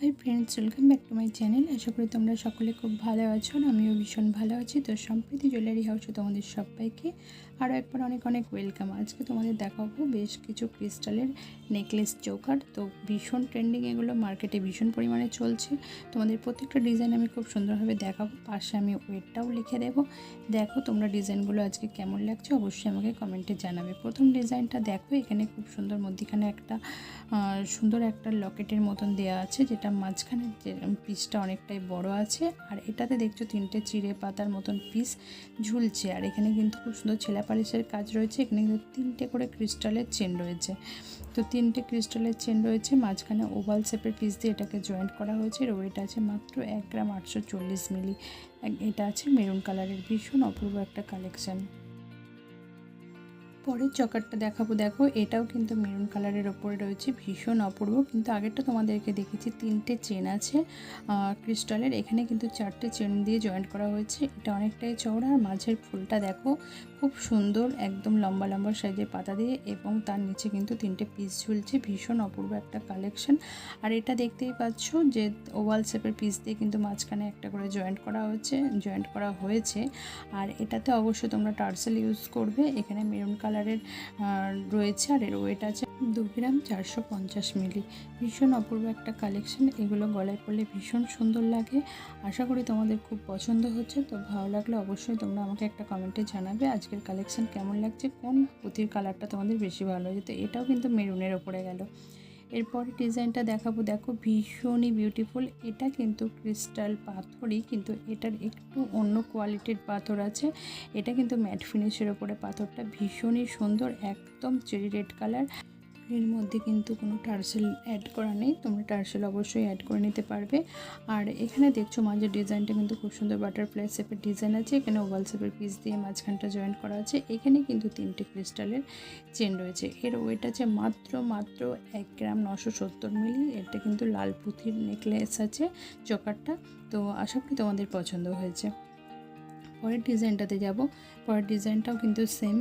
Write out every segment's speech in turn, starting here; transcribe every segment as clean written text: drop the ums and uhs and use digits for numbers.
High friends, welcome back to my channel. আশা করি তোমরা সকলে খুব ভালো আছো। আমিও ভীষণ ভালো আছি। তো সম্প্রীতি জুয়েলারি হাউসে তোমাদের সবাইকে আরও একবার অনেক অনেক ওয়েলকাম। আজকে তোমাদের দেখাবো বেশ কিছু ক্রিস্টালের নেকলেস চোকার। তো ভীষণ ট্রেন্ডিং, এগুলো মার্কেটে ভীষণ পরিমাণে চলছে। তোমাদের প্রত্যেকটা ডিজাইন আমি খুব সুন্দরভাবে দেখাবো, পাশে আমি ওয়েটটাও লিখে দেবো। দেখো তোমরা ডিজাইনগুলো আজকে কেমন লাগছে অবশ্যই আমাকে কমেন্টে জানাবে। প্রথম ডিজাইনটা দেখো, এখানে খুব সুন্দর মধ্যিখানে একটা সুন্দর একটা লকেটের মতন দেওয়া আছে, যেটা মাঝখানের যে পিসটা অনেকটাই বড় আছে। আর এটাতে দেখছো তিনটে চিড়ে পাতার মতন পিস ঝুলছে। আর এখানে কিন্তু খুব সুন্দর ছেলা পালিশের কাজ রয়েছে। এখানে কিন্তু তিনটে করে ক্রিস্টালের চেন রয়েছে। তো তিনটে ক্রিস্টালের চেন রয়েছে, মাঝখানে ওভাল শেপের পিস দিয়ে এটাকে জয়েন্ট করা হয়েছে। এর ওয়েট আছে মাত্র 1 গ্রাম 840 মিলি। এটা আছে মেরুন কালারের, ভীষণ অপূর্ব একটা কালেকশন। পরের চকারটা দেখাবো, দেখো এটাও কিন্তু মেরুন কালারের ওপরে রয়েছে, ভীষণ অপূর্ব। কিন্তু আগেরটা তোমাদেরকে দেখেছি তিনটে চেন আছে ক্রিস্টালের, এখানে কিন্তু 4টে চেন দিয়ে জয়েন্ট করা হয়েছে। এটা অনেকটাই চওড়া, আর মাঝের ফুলটা দেখো খুব সুন্দর, একদম লম্বা লম্বা সাইজের পাতা দিয়ে, এবং তার নিচে কিন্তু তিনটে পিস ঝুলছে। ভীষণ অপূর্ব একটা কালেকশন। আর এটা দেখতেই পাচ্ছ যে ওভাল শেপের পিস দিয়ে কিন্তু মাঝখানে একটা করে জয়েন্ট করা হয়েছে। আর এটাতে অবশ্যই তোমরা টার্সেল ইউজ করবে। এখানে মেরুন কালারের রয়েছে, আর এর ওয়েট আছে 2 গ্রাম 450 মিলি। ভীষণ অপূর্ব একটা কালেকশন। এগুলো গলায় পরলে ভীষণ সুন্দর লাগে। আশা করি তোমাদের খুব পছন্দ হচ্ছে। তো ভালো লাগলে অবশ্যই তোমরা আমাকে একটা কমেন্টে জানাবে আজকের কালেকশন কেমন লাগছে, কোন পুঁতির কালারটা তোমাদের বেশি ভালো লাগে। তো এটাও কিন্তু মেরুনের ওপরে গেল। এরপরে ডিজাইনটা দেখাবো, দেখো ভীষণই বিউটিফুল। এটা কিন্তু ক্রিস্টাল পাথরই, কিন্তু এটার একটু অন্য কোয়ালিটির পাথর আছে। এটা কিন্তু ম্যাট ফিনিশের ওপরে পাথরটা ভীষণই সুন্দর, একদম চেরি রেড কালার। এর মধ্যে কিন্তু কোনো টার্সেল অ্যাড করা নেই, তোমরা টার্সেল অবশ্যই অ্যাড করে নিতে পারবে। আর এখানে দেখছো মাঝের ডিজাইনটা কিন্তু খুব সুন্দর বাটারফ্লাই শেপের ডিজাইন আছে। এখানে ওভাল শেপের পিস দিয়ে মাঝখানটা জয়েন্ট করা আছে। এখানে কিন্তু তিনটে ক্রিস্টালের চেন রয়েছে। এর ওয়েট আছে মাত্র 1 গ্রাম 970 মিলি। এটা কিন্তু লাল পুঁথির নেকলেস আছে চোকারটা। তো আশা করি তোমাদের পছন্দ হয়েছে। পরের ডিজাইনটাতে যাব। পরের ডিজাইনটাও কিন্তু সেম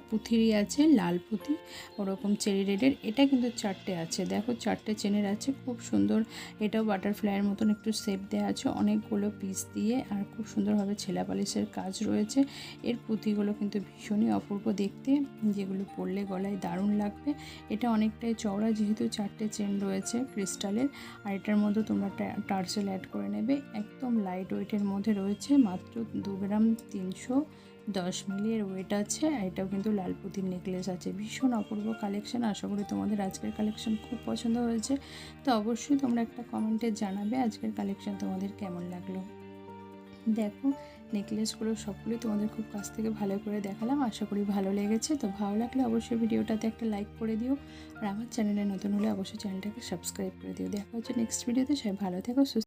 পুঁথিরই আছে, লাল পুঁথি, ওরকম চেরি রেডের। এটা কিন্তু 4টে আছে, দেখো 4টে চেনের আছে, খুব সুন্দর। এটাও বাটারফ্লাইয়ের মতন একটু শেপ দেওয়া আছে, অনেকগুলো পিস দিয়ে, আর খুব সুন্দরভাবে ছেলা পালিশের কাজ রয়েছে। এর পুঁথিগুলো কিন্তু ভীষণই অপূর্ব দেখতে, যেগুলো পরলে গলায় দারুণ লাগবে। এটা অনেকটাই চওড়া, যেহেতু 4টে চেন রয়েছে ক্রিস্টালের। আর এটার মধ্যে তোমরা টার্সেল অ্যাড করে নেবে। একদম লাইট ওয়েটের মধ্যে রয়েছে, মাত্র 2 গ্রাম 310 মিলি এর ওয়েট আছে। আর এটাও কিন্তু লাল পুঁতির নেকলেস আছে। ভীষণ অপূর্ব কালেকশন। আশা করি তোমাদের আজকের কালেকশন খুব পছন্দ হয়েছে। তো অবশ্যই তোমরা একটা কমেন্টে জানাবে আজকের কালেকশন তোমাদের কেমন লাগলো। দেখো নেকলেসগুলো সবগুলোই তোমাদের খুব কাছ থেকে ভালো করে দেখালাম, আশা করি ভালো লেগেছে। তো ভালো লাগলে অবশ্যই ভিডিওটাতে একটা লাইক করে দিও। আর আমার চ্যানেলে নতুন হলে অবশ্যই চ্যানেলটাকে সাবস্ক্রাইব করে দিও। দেখা হচ্ছে নেক্সট ভিডিওতে। সবাই ভালো থেকো, সুস্থ